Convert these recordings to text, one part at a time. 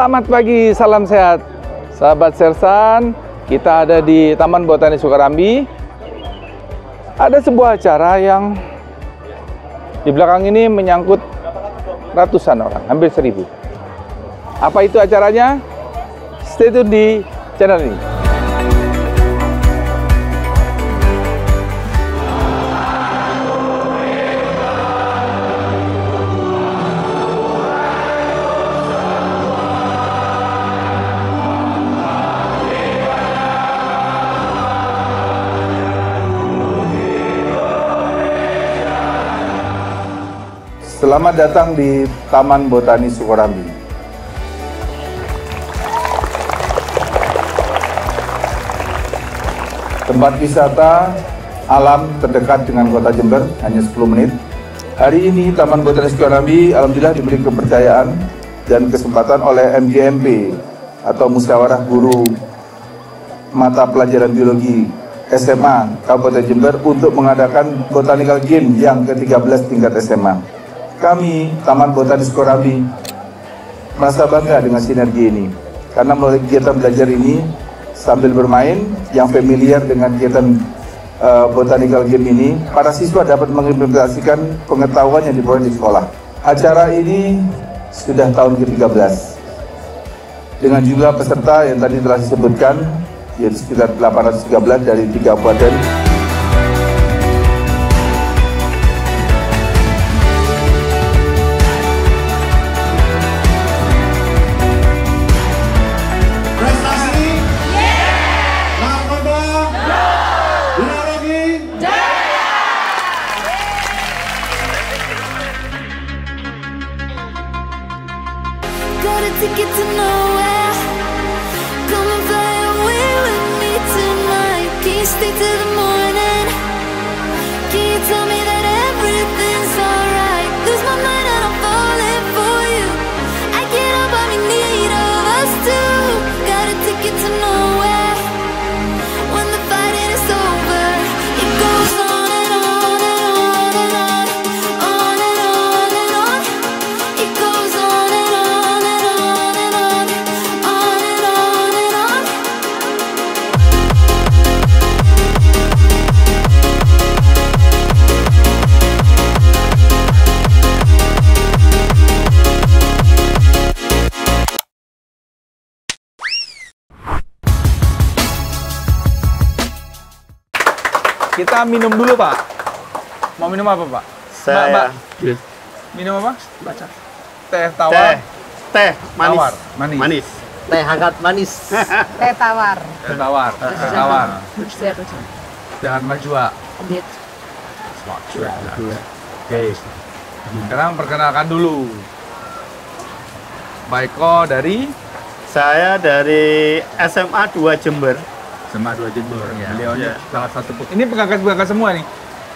Selamat pagi, salam sehat. Sahabat Sersan, kita ada di Taman Botani Sukarambi. Ada sebuah acara yang di belakang ini menyangkut ratusan orang, hampir 1000. Apa itu acaranya? Stay tune di channel ini. Selamat datang di Taman Botani Sukarambi. Tempat wisata alam terdekat dengan kota Jember, hanya 10 menit. Hari ini Taman Botani Sukarambi alhamdulillah diberi kepercayaan dan kesempatan oleh MGMP atau Musyawarah Guru Mata Pelajaran Biologi SMA Kabupaten Jember untuk mengadakan Botanical Game yang ke-13 tingkat SMA. Kami, Taman Botani Sukarambi, merasa bangga dengan sinergi ini. Karena melalui kegiatan belajar ini, sambil bermain, yang familiar dengan kegiatan Botanical Game ini, para siswa dapat mengimplementasikan pengetahuan yang diperoleh di sekolah. Acara ini sudah tahun ke-13. Dengan jumlah peserta yang tadi telah disebutkan, yaitu sekitar 813 dari 3 kabupaten. Got a ticket to nowhere. Come and fly away with me tonight. Can you stay till the morning? Can you tell me that everything's alright? Lose my mind and I'm falling for you. I can't help but be in need of us two. Got a ticket to nowhere. When the fighting is over, it goes on and on and on and on. On and on and on. It goes on and on. Kita minum dulu, Pak. Mau minum apa, Pak? Saya minum apa? Baca. Teh tawar. Teh manis. Tawar. Manis. Teh hangat manis. Teh tawar. Teh tawar. Teh tawar. Jangan majua. Oke. Sekarang perkenalkan dulu. Pak Eko dari Saya dari SMA 2 Jember. SMA 2 Jember. Ya. Beliau Ya. salah satu. Ini pengangkat semua nih.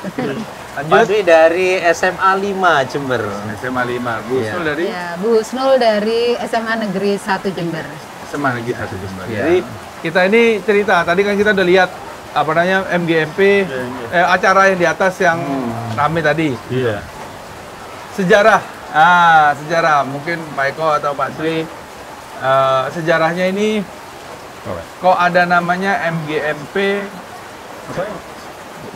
Pak Lanjut. Dwi dari SMA 5 Jember. SMA 5. Bu Husnul dari Ya, Bu Husnul dari SMA Negeri 1 Jember. SMA lagi 1 Jember. Ya. Jadi kita ini cerita. Tadi kan kita udah lihat apa namanya MGMP acara yang di atas yang rame tadi. Iya. Sejarah. Sejarah. Mungkin Pak Eko atau Pak Sri sejarahnya ini kok ada namanya MGMP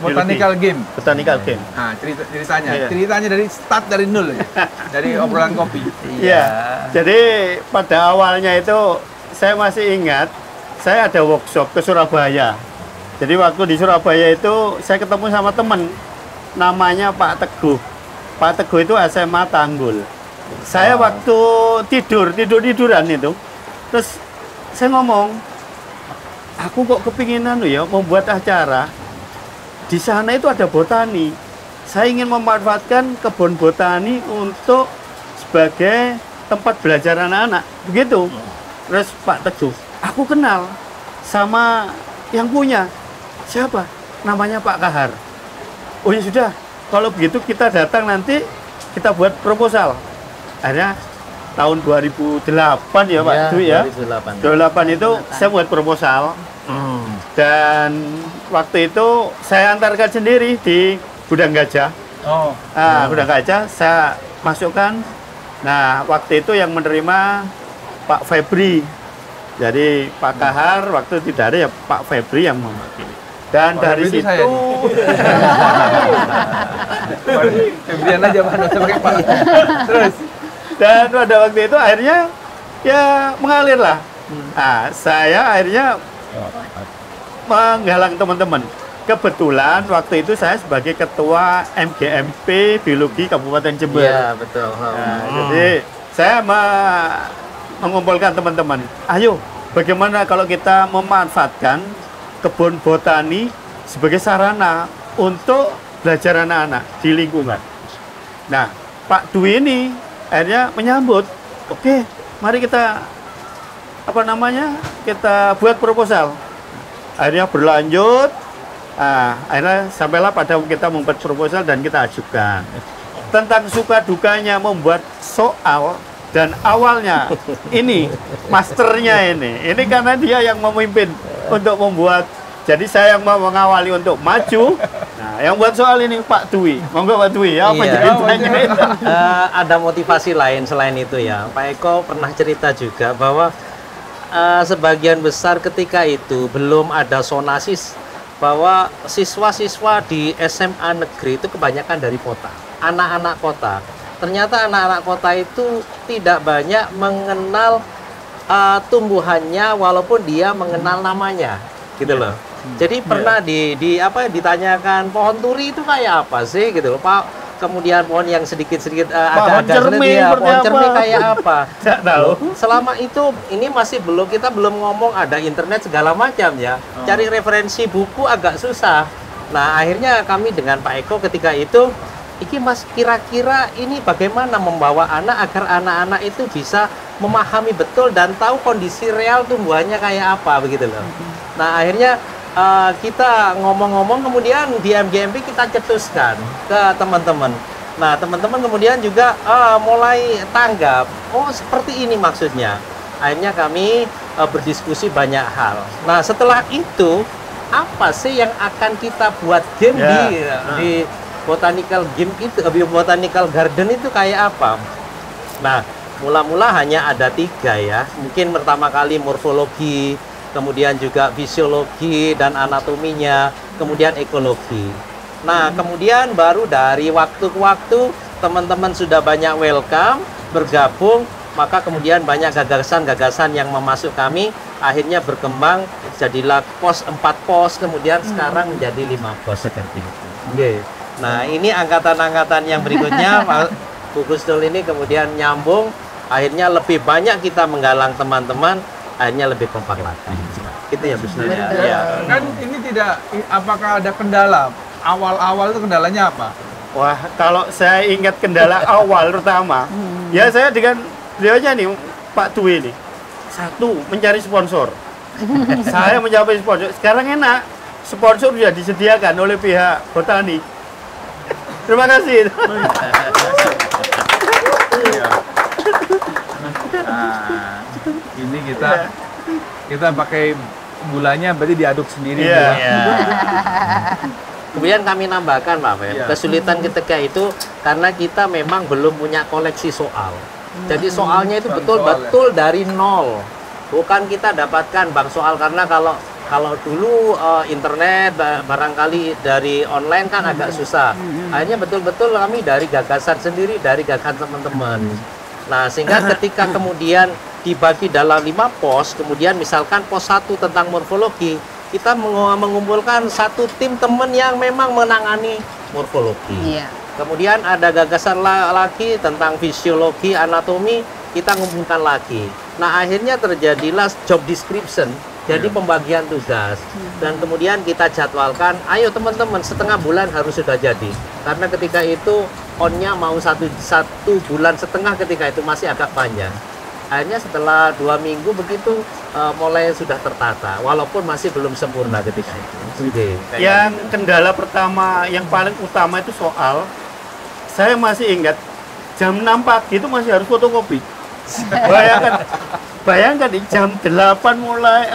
Botanical Game. Botanical Game. Nah, ceritanya. Iya. Ceritanya dari start dari nol ya. Dari obrolan kopi. Iya. Jadi pada awalnya itu saya masih ingat saya ada workshop ke Surabaya. Jadi waktu di Surabaya itu saya ketemu sama teman namanya Pak Teguh. Pak Teguh itu SMA Tanggul. Saya waktu tiduran itu, terus saya ngomong, aku kok kepinginan ya membuat acara. Di sana itu ada botani. Saya ingin memanfaatkan kebun botani untuk sebagai tempat belajar anak-anak. Begitu. Terus Pak Teguh, aku kenal sama yang punya. Siapa? Namanya Pak Kahar. Oh ya sudah, kalau begitu kita datang nanti kita buat proposal. Akhirnya tahun 2008 ya Pak Dwi ya. 2008 itu saya buat proposal. Dan waktu itu saya antarkan sendiri di Gudang Gajah. Gudang Gajah saya masukkan. Nah, waktu itu yang menerima Pak Febri. Jadi Pak Kahar waktu tidak ada ya Pak Febri yang mewakili. Dan dari Febri itu situ Febrian aja Pak, nggak usah pakai Pak. Terus dan pada waktu itu akhirnya ya mengalir lah. Nah, saya akhirnya menggalang teman-teman. Kebetulan waktu itu saya sebagai ketua MGMP Biologi Kabupaten Jember. Iya, betul. Nah, jadi saya mengumpulkan teman-teman. Ayo, bagaimana kalau kita memanfaatkan kebun botani sebagai sarana untuk belajar anak-anak di lingkungan. Nah, Pak Dwi ini akhirnya menyambut. Oke, mari kita kita buat proposal. Akhirnya berlanjut. Nah, akhirnya sampailah pada kita membuat proposal dan kita ajukan tentang suka dukanya membuat soal. Dan awalnya ini masternya ini karena dia yang memimpin untuk membuat. Jadi saya yang mau mengawali untuk maju. Nah, yang buat soal ini Pak Dwi. Monggo Pak Dwi ya, apa Iya. ceritanya itu? Ada motivasi lain selain itu ya. Pak Eko pernah cerita juga bahwa sebagian besar ketika itu belum ada sonasis, bahwa siswa-siswa di SMA negeri itu kebanyakan dari kota, anak-anak kota. Ternyata anak-anak kota itu tidak banyak mengenal tumbuhannya walaupun dia mengenal namanya, gitu loh. Jadi pernah ditanyakan pohon turi itu kayak apa sih, gitu loh Pak. Kemudian pohon yang sedikit-sedikit agak-agak sulit ya, pohon cermin kayak apa? Tidak tahu. Selama itu ini kita belum ngomong ada internet segala macam ya. Cari referensi buku agak susah. Nah, akhirnya kami dengan Pak Eko ketika itu, iki Mas, kira-kira ini bagaimana membawa anak agar anak-anak itu bisa memahami betul dan tahu kondisi real tumbuhannya kayak apa, begitu loh. Nah, akhirnya kita ngomong-ngomong, kemudian di MGMP kita cetuskan ke teman-teman. Nah, teman-teman kemudian juga mulai tanggap, oh seperti ini maksudnya. Akhirnya kami berdiskusi banyak hal. Nah, setelah itu, apa sih yang akan kita buat game di botanical game itu, botanical garden itu kayak apa? Nah, mula-mula hanya ada 3 ya. Mungkin pertama kali morfologi, kemudian juga fisiologi dan anatominya, kemudian ekologi. Nah, kemudian baru dari waktu ke waktu teman-teman sudah banyak welcome, bergabung, maka kemudian banyak gagasan-gagasan yang memasuk kami, akhirnya berkembang, jadilah 4 pos, kemudian sekarang menjadi 5 pos seperti itu. Nah, ini angkatan-angkatan yang berikutnya, Pak Bu Gustul ini kemudian nyambung, akhirnya lebih banyak kita menggalang teman-teman, akhirnya lebih kompak lagi. Itu ya, Gustul ya. Ya. kan ini apakah ada kendala? Awal-awal itu kendalanya apa? Wah, kalau saya ingat kendala awal terutama, ya saya dengan beliaunya nih, Pak Dwi ini. 1, mencari sponsor. Saya mencari sponsor. Sekarang enak, sponsor sudah disediakan oleh pihak Botani. Terima kasih. Nah, ini kita pakai gulanya berarti diaduk sendiri. Iya. Bu. Kemudian kami nambahkan Pak Fen, Iya. kesulitan ketika itu karena kita memang belum punya koleksi soal. Jadi soalnya itu Bank betul-betul dari nol. Bukan kita dapatkan bank soal, karena kalau dulu internet barangkali dari online kan agak susah. Akhirnya betul-betul kami dari gagasan sendiri, dari gagasan teman-teman. Nah, sehingga ketika kemudian dibagi dalam 5 pos, kemudian misalkan pos 1 tentang morfologi, kita mengumpulkan 1 tim teman yang memang menangani morfologi. Iya. Kemudian ada gagasan lagi tentang fisiologi, anatomi, kita ngumpulkan lagi. Nah, akhirnya terjadilah job description, jadi pembagian tugas. Dan kemudian kita jadwalkan, ayo teman-teman, setengah bulan harus sudah jadi. Karena ketika itu on-nya mau satu bulan setengah, ketika itu masih agak panjang. Akhirnya setelah 2 minggu begitu mulai sudah tertata, walaupun masih belum sempurna ketika itu. Yang kendala pertama, yang paling utama itu soal, saya masih ingat jam 6 pagi itu masih harus fotokopi. Bayangkan di jam 8 mulai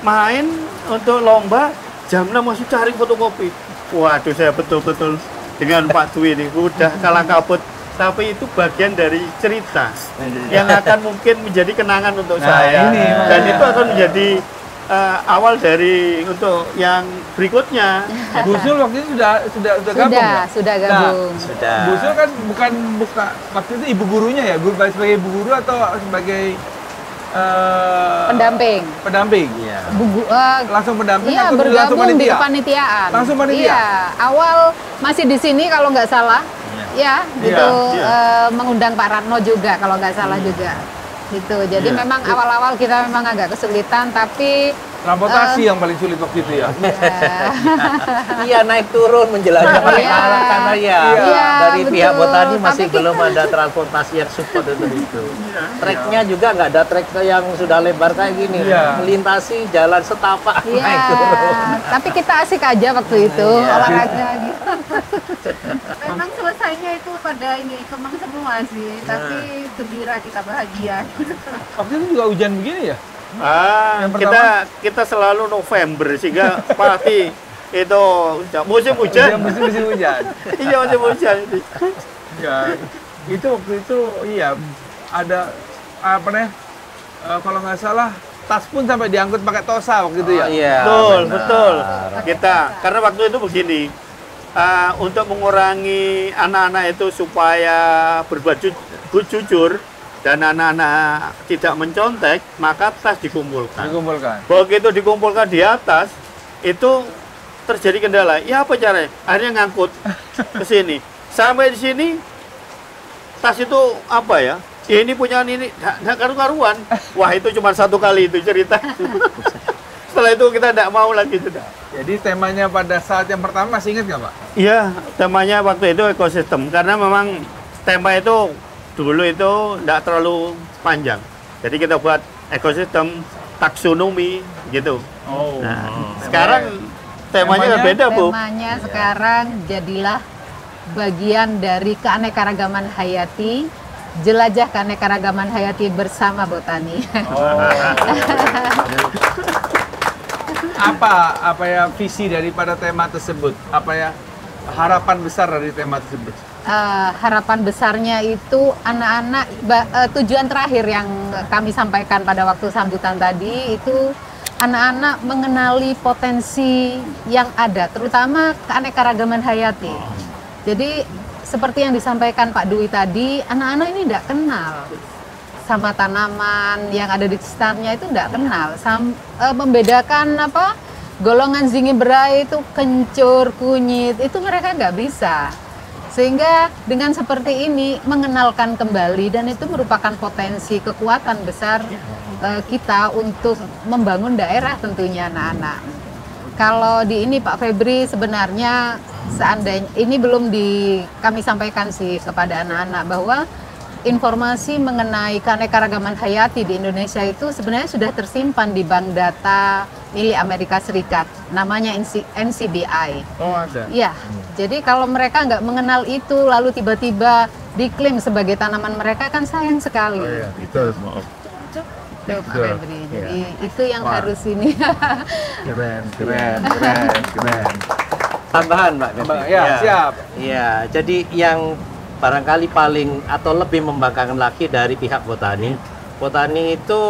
main untuk lomba, jam 6 masih cari fotokopi. Waduh, saya betul-betul dengan Pak Dwi ini udah kalah kabut. tapi itu bagian dari cerita yang akan mungkin menjadi kenangan untuk saya. ini Dan makanya. itu akan menjadi awal dari untuk yang berikutnya. Bu Sul waktu itu sudah gabung ya? Sudah gabung. Sudah. Bu Sul kan bukan waktu itu ibu gurunya ya, sebagai ibu guru atau sebagai Pendamping. pendamping? Iya. Langsung pendamping Iya, atau langsung bergabung di panitia? kepanitiaan. Langsung panitia? Iya, awal masih di sini kalau nggak salah. Ya, gitu. Mengundang Pak Ratno juga kalau nggak salah juga. Gitu. Jadi memang awal-awal kita memang agak kesulitan, tapi Transportasi yang paling sulit waktu itu ya. Iya, naik turun menjelajah pakai Iya. alat karena Iya, dari pihak betul. Botani masih Tapi belum ada transportasi yang support untuk itu. Treknya juga nggak ada trek yang sudah lebar kayak gini. Iya. Melintasi jalan setapak Iya, naik turun. tapi kita asik aja waktu itu Iya. olahraga gitu. Memang selesainya itu pada ini Kemang semua sih, tapi gembira kita bahagia. Waktu itu juga hujan begini ya? Yang Kita selalu November sehingga pasti itu musim hujan. Musim hujan. Iya, musim hujan. Ya, itu waktu itu iya ada apa nih? Kalau nggak salah tas pun sampai diangkut pakai tosa waktu itu ya. Iya, Betul, benar. betul. Karena waktu itu begini, untuk mengurangi anak-anak itu supaya berbuat jujur dan anak-anak tidak mencontek, maka tas dikumpulkan. Begitu dikumpulkan di atas, itu terjadi kendala. Ya apa caranya? Akhirnya ngangkut ke sini. Sampai di sini, tas itu apa ya? Ya ini punya ini, nggak karu-karuan. Wah itu cuma satu kali itu cerita. Setelah itu kita tidak mau lagi sudah. Jadi temanya pada saat yang pertama masih ingat nggak Pak? Iya, temanya waktu itu ekosistem. Karena memang tema itu dulu itu tidak terlalu panjang. Jadi kita buat ekosistem, taksonomi gitu. Oh. Nah, sekarang temanya kan beda, Bu. Temanya sekarang jadilah bagian dari keanekaragaman hayati, jelajah keanekaragaman hayati bersama Botani. Apa ya visi daripada tema tersebut? Apa ya harapan besar dari tema tersebut? Harapan besarnya itu anak-anak, tujuan terakhir yang kami sampaikan pada waktu sambutan tadi itu anak-anak mengenali potensi yang ada, terutama keanekaragaman hayati. Jadi seperti yang disampaikan Pak Dwi tadi, anak-anak ini tidak kenal sama tanaman yang ada di sekitarnya, itu tidak kenal. Membedakan apa golongan zingiberra itu kencur, kunyit, itu mereka nggak bisa. Sehingga dengan seperti ini mengenalkan kembali, dan itu merupakan potensi kekuatan besar kita untuk membangun daerah tentunya anak-anak. Kalau di ini Pak Febri sebenarnya seandainya ini belum kami sampaikan sih kepada anak-anak bahwa informasi mengenai keanekaragaman hayati di Indonesia itu sebenarnya sudah tersimpan di bank data milik Amerika Serikat, namanya NCBI. Oh ada. Iya, jadi kalau mereka nggak mengenal itu lalu tiba-tiba diklaim sebagai tanaman mereka kan sayang sekali. Oh iya, itu Tuh, Pak Betul. Febri. Jadi itu yang Wah. harus ini. keren. Tambahan, Mbak. Gavi. Ya, siap. Iya, jadi yang barangkali paling atau lebih membanggakan lagi dari pihak Botani itu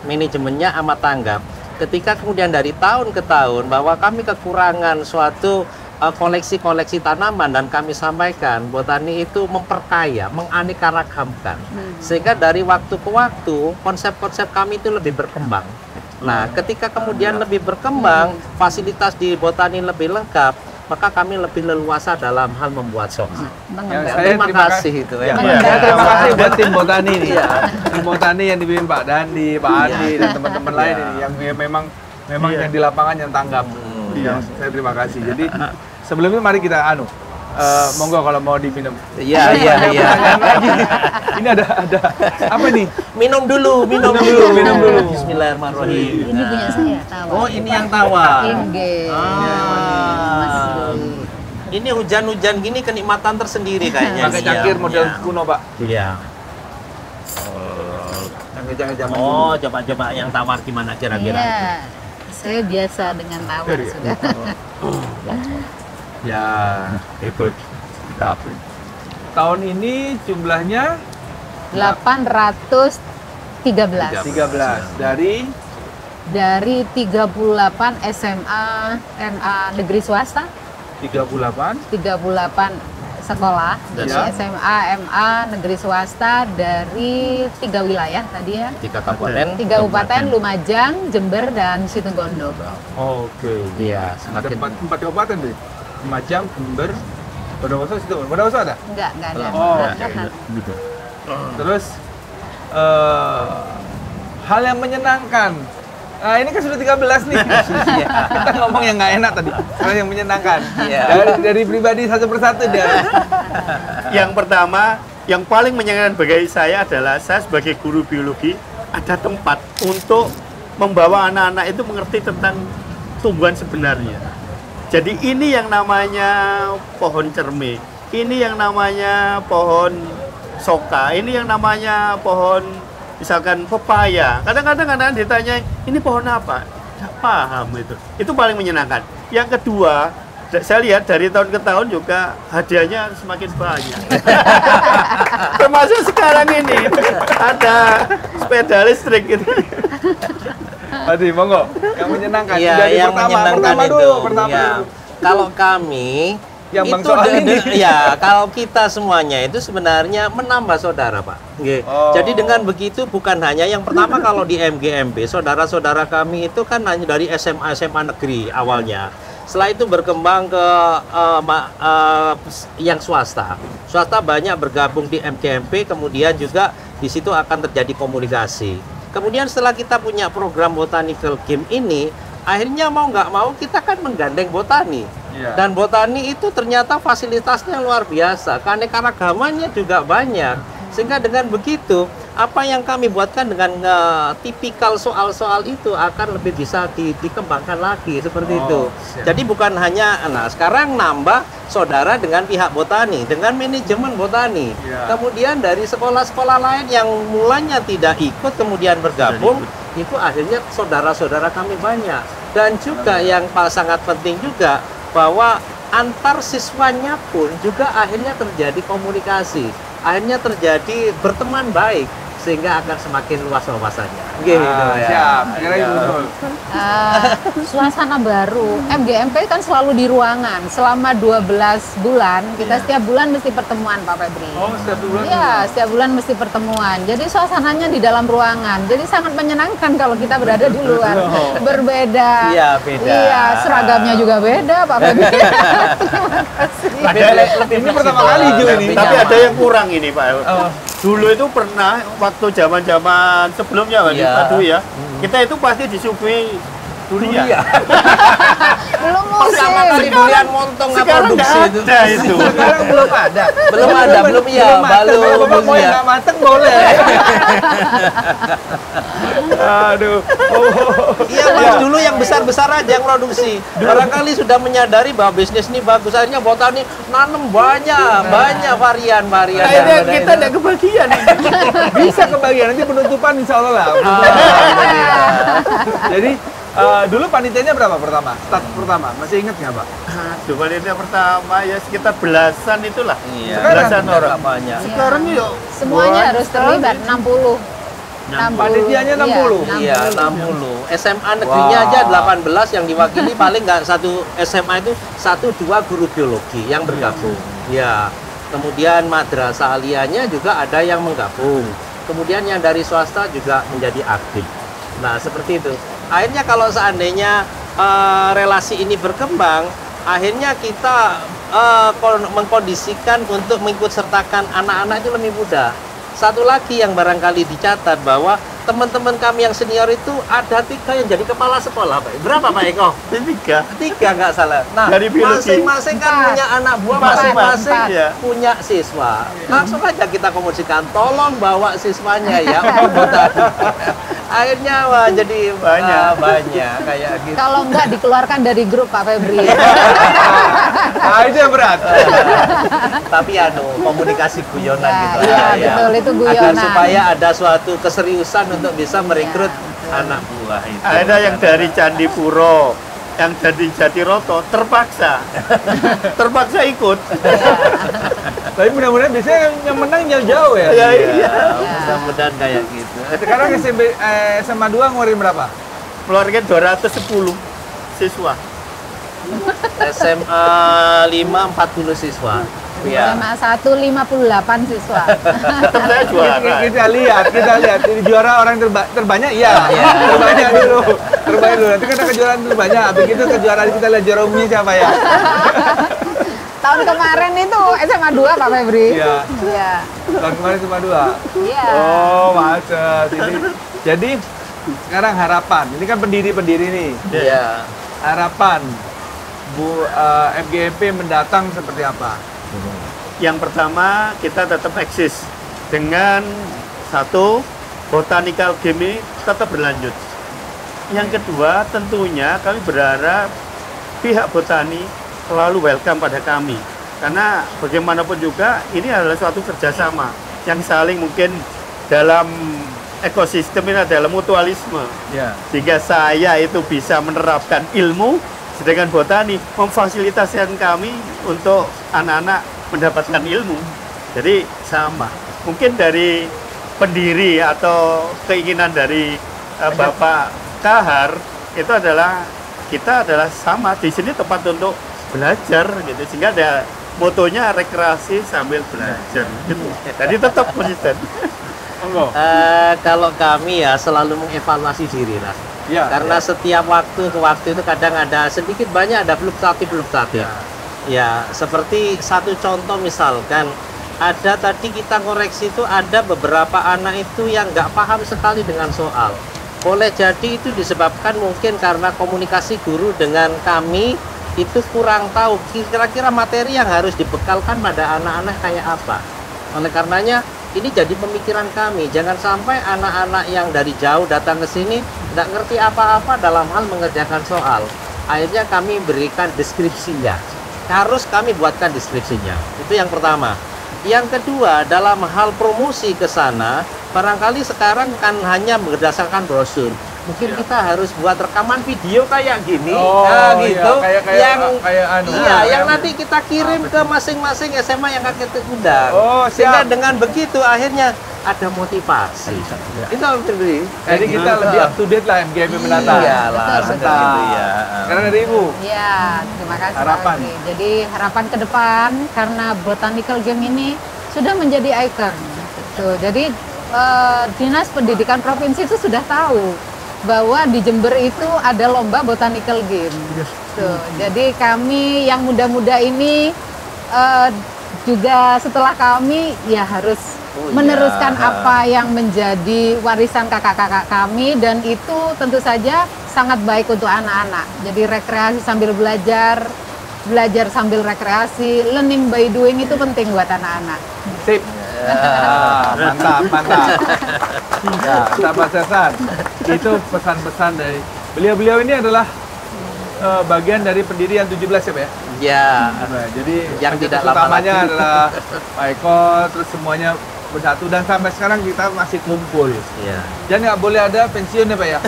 manajemennya amat tanggap. Ketika kemudian dari tahun ke tahun bahwa kami kekurangan suatu koleksi-koleksi tanaman, dan kami sampaikan Botani itu memperkaya, menganeka-ragamkan. Sehingga dari waktu ke waktu konsep-konsep kami itu lebih berkembang. Nah, ketika kemudian lebih berkembang, fasilitas di Botani lebih lengkap, maka kami lebih leluasa dalam hal membuat sok. Saya Terima kasih itu ya. Terima kasih buat tim Botani nih. Tim Botani yang dipimpin Pak Dandi, Pak Andi, dan teman-teman lain ini yang memang yang di lapangan yang tanggap. Saya terima kasih. Jadi sebelumnya mari kita monggo kalau mau diminum. Iya. Ini ada apa nih? Minum dulu. Bismillahirrahmanirrahim. Ini punya saya, tawar. Oh, ini yang tawar. Inggih. Ini hujan-hujan gini kenikmatan tersendiri kayaknya. Pakai cangkir model kuno, Pak. Iya. Cangkir zaman Oh, coba-coba yang tawar gimana kira-kira? Iya, saya biasa dengan tawar sudah. Ya, ikut. tahun ini jumlahnya 813 dari 38 SMA negeri swasta, 38 sekolah Ya. dari SMA MA negeri swasta dari 3 wilayah tadi ya, 3 kabupaten. 3 kabupaten Lumajang, Jember, dan Situbondo. Oke. Iya, Ada semakin 4 kabupaten deh. Lumajang, Jember, Bondowoso, situ. Bondowoso ada? Enggak ada. Oh, terus hal yang menyenangkan. Nah, ini kan sudah 13 nih. Kita ngomong yang nggak enak tadi. Sekarang yang menyenangkan. Dari pribadi satu persatu dia. Yang pertama, yang paling menyenangkan bagi saya adalah saya sebagai guru biologi ada tempat untuk membawa anak-anak itu mengerti tentang tumbuhan sebenarnya. Jadi ini yang namanya pohon cerme, ini yang namanya pohon soka, ini yang namanya pohon misalkan pepaya. Kadang-kadang anak-anak ditanya, ini pohon apa? Tidak paham itu. Itu paling menyenangkan. Yang kedua, saya lihat dari tahun ke tahun juga hadiahnya semakin banyak. Termasuk sekarang ini ada sepeda listrik gitu. Adi, monggo. Yang menyenangkan. Iya, Dari yang pertama menyenangkan dulu. Kalau kami Yang Bang itu Soal ini. ya, kalau kita semuanya itu sebenarnya menambah saudara, Pak. Nggih. Oh. Jadi dengan begitu bukan hanya yang pertama kalau di MGMB, saudara-saudara kami itu kan hanya dari SMA negeri awalnya. Setelah itu berkembang ke yang swasta. Swasta banyak bergabung di MGMP, kemudian juga di situ akan terjadi komunikasi. Kemudian setelah kita punya program Botanical Game ini, akhirnya mau nggak mau kita kan menggandeng botani. Iya. Dan botani itu ternyata fasilitasnya luar biasa, keanekaragamannya juga banyak. Sehingga dengan begitu, apa yang kami buatkan dengan tipikal soal-soal itu akan lebih bisa dikembangkan lagi seperti itu. Siap. Jadi bukan hanya, nah sekarang nambah saudara dengan pihak botani, dengan manajemen botani. Ya. Kemudian dari sekolah-sekolah lain yang mulanya tidak ikut kemudian bergabung, itu akhirnya saudara-saudara kami banyak. Dan juga yang sangat penting juga bahwa antar siswanya pun juga akhirnya terjadi komunikasi, akhirnya terjadi berteman baik, sehingga akan semakin luas wawasannya. Gitu ya. Siap. Kira itu betul. Suasana baru. MGMP kan selalu di ruangan selama 12 bulan. Kita setiap bulan mesti pertemuan, Pak Febri. Oh, setiap bulan. Iya, setiap bulan mesti pertemuan. Jadi suasananya di dalam ruangan. Jadi sangat menyenangkan kalau kita berada di luar. Berbeda. Iya, beda. Iya, seragamnya juga beda, Pak Febri. Terima kasih. Ini pertama kali Jo ini. Tapi ada yang kurang ini, Pak. Dulu itu pernah waktu zaman-zaman sebelumnya Pak, Iya. Pak Dwi ya. Kita itu pasti disuguhi durian. Belum Pertama kali musim. durian montong nggak Sekarang produksi nggak itu. ada itu. Sekarang belum ada. Belum ada, belum ya, mateng. belum Bapak mau yang ya. nggak mateng boleh. Aduh. Iya, Mas, dulu yang besar-besar aja yang produksi. Barangkali sudah menyadari bahwa bisnis ini bagus, akhirnya botani nanam banyak varian-varian. Akhirnya kita tidak kebagian. Bisa kebagian nanti penutupan insya Allah lah. Jadi dulu panitianya berapa pertama? Start pertama, masih inget nggak Pak? Aduh, panitia pertama ya sekitar belasan itulah. Iya. Belasan Nggak orang. banyak. Sekarang yuk. Semuanya harus terlibat 60. Panitianya 60. Iya, 60. SMA negerinya aja 18 yang diwakili, paling nggak satu SMA itu 1-2 guru biologi yang bergabung. Ya. Kemudian madrasah aliyahnya juga ada yang menggabung. Kemudian yang dari swasta juga menjadi aktif. Nah, seperti itu. Akhirnya kalau seandainya relasi ini berkembang, akhirnya kita mengkondisikan untuk mengikut sertakan anak-anak itu lebih mudah. Satu lagi yang barangkali dicatat bahwa teman-teman kami yang senior itu ada 3 yang jadi kepala sekolah, Pak. Berapa, Pak Eko? 3 nggak salah. Nah, Dari biologi. masing-masing kan 4. punya anak buah, 4, masing-masing ya. punya siswa. Langsung aja kita komunikasikan, tolong bawa siswanya ya untuk botani. Akhirnya wah, jadi banyak kayak gitu. Kalau enggak dikeluarkan dari grup Pak Febri. Nah, itu yang berat. Tapi komunikasi guyonan Nah, gitu iya, aja, ya. betul, itu Agar guyonan. supaya ada suatu keseriusan untuk bisa merekrut anak buah itu. Ada yang dari Candipuro, yang dari Jatiroto terpaksa ikut. Tapi mudah-mudahan biasanya yang menang jauh-jauh ya. Iya, mudah-mudahan kayak gitu. Sekarang SMA 2 ngeluarin berapa? Keluarga 210 siswa. SMA 5 40 siswa. Iya. SMA 1 58 siswa. Tetap saya juara. Kita lihat. Ini juara orang terbanyak, iya. Terbanyak dulu. Nanti kita kejuaraan terbanyak. Habis itu kejuaraan kita lihat juara umumnya siapa ya? Tahun kemarin itu SMA 2 Pak Febri. Iya. Iya. Tahun kemarin SMA 2. Iya. Oh, masa. Jadi sekarang harapan. Ini kan pendiri-pendiri nih. Iya. Harapan MGMP mendatang seperti apa? Yang pertama, kita tetap eksis dengan satu, botanical game tetap berlanjut. Yang kedua, tentunya kami berharap pihak botani selalu welcome pada kami. Karena bagaimanapun juga ini adalah suatu kerjasama yang saling mungkin dalam ekosistem ini adalah mutualisme. Ya. Sehingga saya itu bisa menerapkan ilmu, sedangkan botani memfasilitasikan kami untuk anak-anak mendapatkan ilmu. Jadi sama. Mungkin dari pendiri atau keinginan dari Bapak Kahar itu adalah kita adalah sama di sini tempat untuk belajar gitu. Sehingga ada motonya rekreasi sambil belajar gitu. Jadi tetap konsisten. Kalau kami ya selalu mengevaluasi diri lah. Ya, Karena setiap waktu ke waktu itu kadang ada sedikit banyak ada fluktuatif. Ya, seperti satu contoh misalkan ada tadi kita koreksi itu ada beberapa anak itu yang nggak paham sekali dengan soal. Boleh jadi itu disebabkan mungkin karena komunikasi guru dengan kami itu kurang tahu kira-kira materi yang harus dibekalkan pada anak-anak kayak apa. Oleh karenanya ini jadi pemikiran kami, jangan sampai anak-anak yang dari jauh datang ke sini tidak ngerti apa-apa dalam hal mengerjakan soal. Akhirnya kami berikan deskripsinya, harus kami buatkan deskripsinya. Itu yang pertama. Yang kedua, dalam hal promosi ke sana, barangkali sekarang kan hanya berdasarkan brosur. Mungkin kita harus buat rekaman video kayak gini, gitu. Yang nanti kita kirim ke masing-masing SMA yang akan kita undang. Sehingga dengan begitu akhirnya ada motivasi. Itu berdiri. Jadi kita lebih up to date lah MGMP mendatang. Iyalah, gitu ya. Karena dari Ibu. Iya, terima kasih. Harapan. Pak Febri. Jadi harapan ke depan karena botanical game ini sudah menjadi ikon. Tuh, jadi Dinas Pendidikan Provinsi itu sudah tahu bahwa di Jember itu ada lomba botanical game. Tuh, jadi kami yang muda-muda ini juga setelah kami ya harus meneruskan apa yang menjadi warisan kakak-kakak kami, dan itu tentu saja sangat baik untuk anak-anak. Jadi rekreasi sambil belajar, belajar sambil rekreasi, learning by doing itu penting buat anak-anak. Sip. Mantap. Ya, sahabat Sesan, itu pesan-pesan dari beliau-beliau ini adalah bagian dari pendiri yang 17 ya Pak ya? Ya. Nah, jadi yang tidak utamanya adalah Pak Eko, terus semuanya bersatu, dan sampai sekarang kita masih kumpul. Iya. Dan nggak boleh ada pensiun ya Pak ya?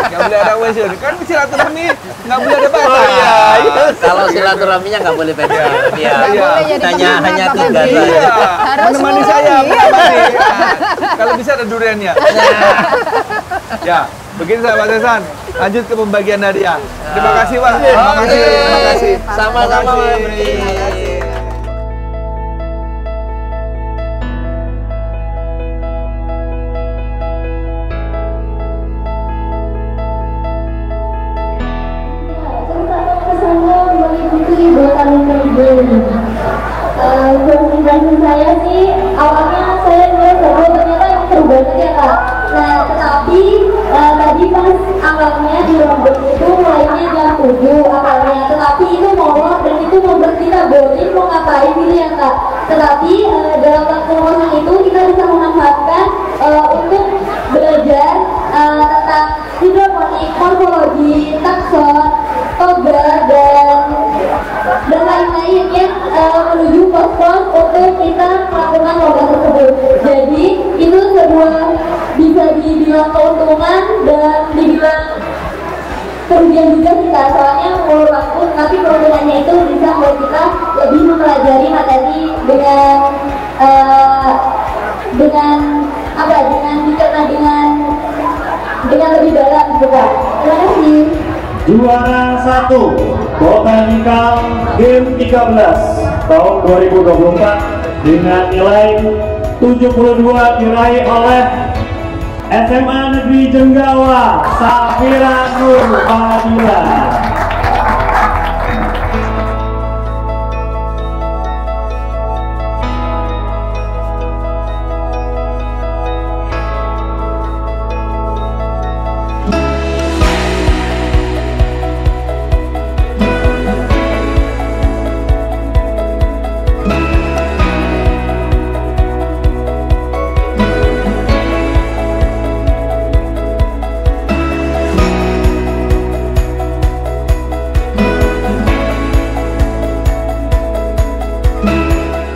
Nggak boleh ada pensiun. Kan silaturahmi nggak boleh ada batas. Kalau silaturahminya nggak boleh pensiun. Iya. Hanya tugas. Iya. Harus Menemani saya, menemani. Kalau bisa ada duriannya. Ya, begitu sahabat Sesan. Lanjut ke pembagian hadiah. Terima kasih Pak. Terima kasih. Sama-sama. Terima kasih. Versi saya sih awalnya saya coba ternyata seru banget ya Kak. Nah tetapi tadi pas awalnya di Lombok itu mulainya jam 7 awalnya, tetapi itu molor dan itu membuat kita boring mau ngapain gitu ya Kak. Tetapi dalam waktu kosong itu kita bisa memanfaatkan untuk belajar tentang hidroponik, morfologi, takson, toga, dan lain-lain yang menuju pos-pos untuk kita melakukan lomba tersebut. Jadi itu sebuah bisa dibilang keuntungan dan dibilang kerugian juga kita, soalnya menurut aku, tapi keuntungannya itu bisa membuat kita lebih mempelajari materi dengan apa, dengan dicerna dengan lebih dalam gitu Kak. Terima kasih. Juara 1 Botanical Game 13 tahun 2024 dengan nilai 72 diraih oleh SMA Negeri Jenggawa Safira Nur Fadila.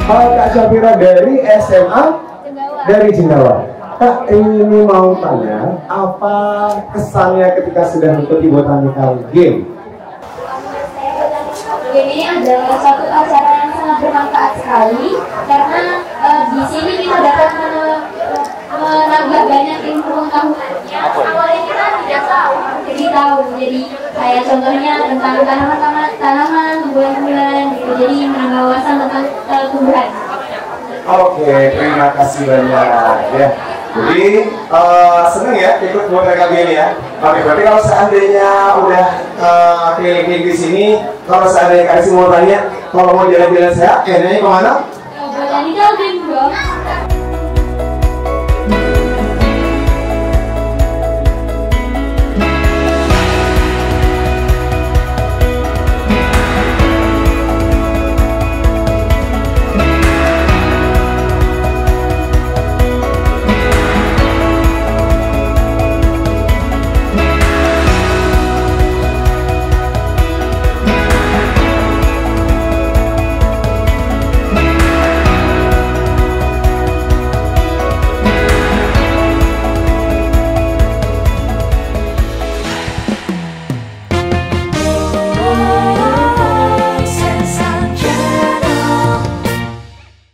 Kak Safira dari SMA dari Jenggawa. Kak, ini mau tanya, apa kesannya ketika sudah mengikuti Botanical Game? Ini adalah satu acara yang sangat bermanfaat sekali karena di sini kita dapat menambah banyak ilmu pengetahuannya. Awalnya kita tidak tahu, jadi kayak contohnya tentang tanaman, tumbuhan-tumbuhan gitu. Jadi menambah wawasan tentang tumbuhan. Oke, terima kasih banyak ya. Jadi seneng ya ikut Botanical Game ya. Oke, berarti kalau seandainya udah keliling di sini, kalau seandainya kasih mau tanya, kalau mau jalan-jalan sehat, enaknya kemana? Botanical Game dong.